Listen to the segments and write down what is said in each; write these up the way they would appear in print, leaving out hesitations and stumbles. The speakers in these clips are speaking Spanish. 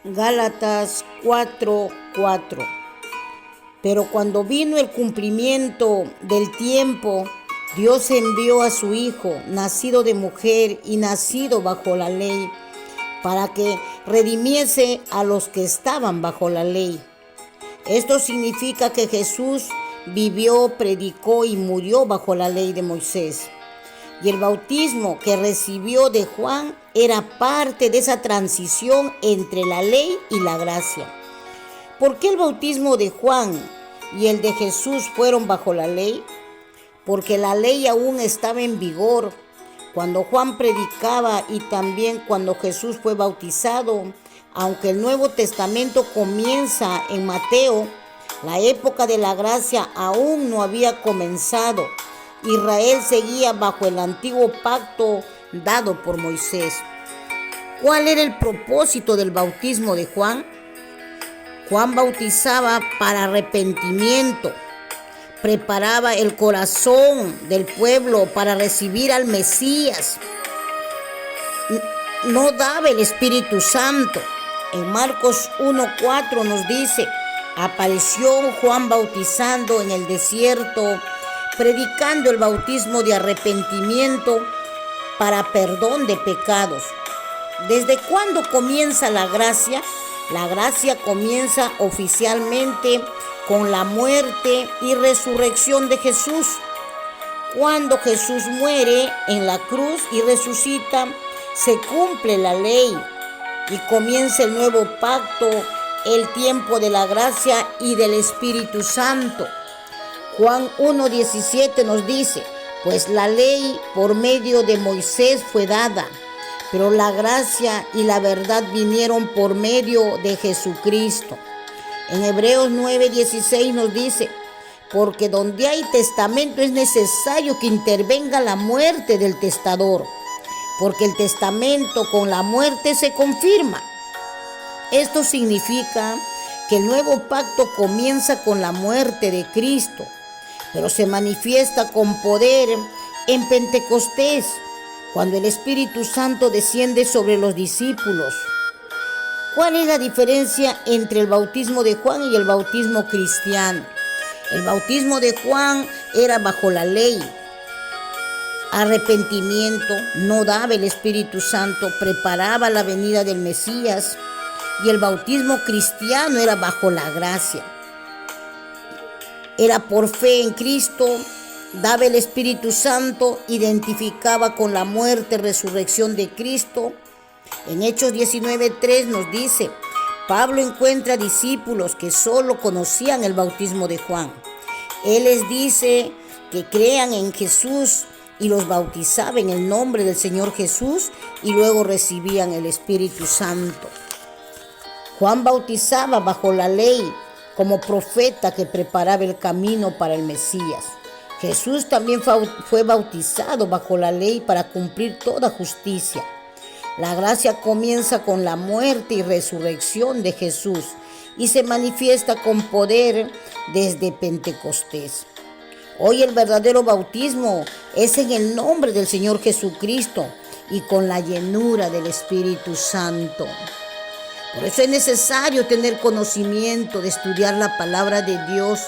Gálatas 4:4. Pero cuando vino el cumplimiento del tiempo, Dios envió a su Hijo, nacido de mujer y nacido bajo la ley, para que redimiese a los que estaban bajo la ley. Esto significa que Jesús vivió, predicó y murió bajo la ley de Moisés. Y el bautismo que recibió de Juan era parte de esa transición entre la ley y la gracia. ¿Por qué el bautismo de Juan y el de Jesús fueron bajo la ley? Porque la ley aún estaba en vigor cuando Juan predicaba y también cuando Jesús fue bautizado. Aunque el Nuevo Testamento comienza en Mateo, la época de la gracia aún no había comenzado. Israel seguía bajo el antiguo pacto dado por Moisés. ¿Cuál era el propósito del bautismo de Juan? Juan bautizaba para arrepentimiento, preparaba el corazón del pueblo para recibir al Mesías. No daba el Espíritu Santo. En Marcos 1:4 nos dice: apareció Juan bautizando en el desierto, predicando el bautismo de arrepentimiento para perdón de pecados. ¿Desde cuándo comienza la gracia? La gracia comienza oficialmente con la muerte y resurrección de Jesús. Cuando Jesús muere en la cruz y resucita, se cumple la ley y comienza el nuevo pacto, el tiempo de la gracia y del Espíritu Santo. Juan 1:17 nos dice: pues la ley por medio de Moisés fue dada, pero la gracia y la verdad vinieron por medio de Jesucristo. En Hebreos 9:16 nos dice: porque donde hay testamento es necesario que intervenga la muerte del testador, porque el testamento con la muerte se confirma. Esto significa que el nuevo pacto comienza con la muerte de Cristo, pero se manifiesta con poder en Pentecostés, cuando el Espíritu Santo desciende sobre los discípulos. ¿Cuál es la diferencia entre el bautismo de Juan y el bautismo cristiano? El bautismo de Juan era bajo la ley. Arrepentimiento, no daba el Espíritu Santo, preparaba la venida del Mesías. Y el bautismo cristiano era bajo la gracia. Era por fe en Cristo, daba el Espíritu Santo, identificaba con la muerte y resurrección de Cristo. En Hechos 19:3 nos dice: Pablo encuentra discípulos que solo conocían el bautismo de Juan. Él les dice que crean en Jesús y los bautizaba en el nombre del Señor Jesús y luego recibían el Espíritu Santo. Juan bautizaba bajo la ley como profeta que preparaba el camino para el Mesías. Jesús también fue bautizado bajo la ley para cumplir toda justicia. La gracia comienza con la muerte y resurrección de Jesús y se manifiesta con poder desde Pentecostés. Hoy el verdadero bautismo es en el nombre del Señor Jesucristo y con la llenura del Espíritu Santo. Por eso es necesario tener conocimiento de estudiar la palabra de Dios.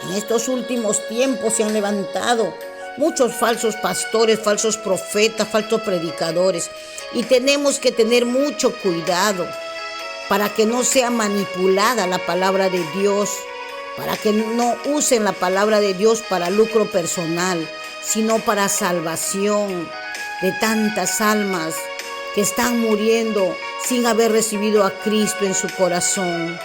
En estos últimos tiempos se han levantado muchos falsos pastores, falsos profetas, falsos predicadores. Y tenemos que tener mucho cuidado para que no sea manipulada la palabra de Dios, para que no usen la palabra de Dios para lucro personal, sino para salvación de tantas almas que están muriendo sin haber recibido a Cristo en su corazón.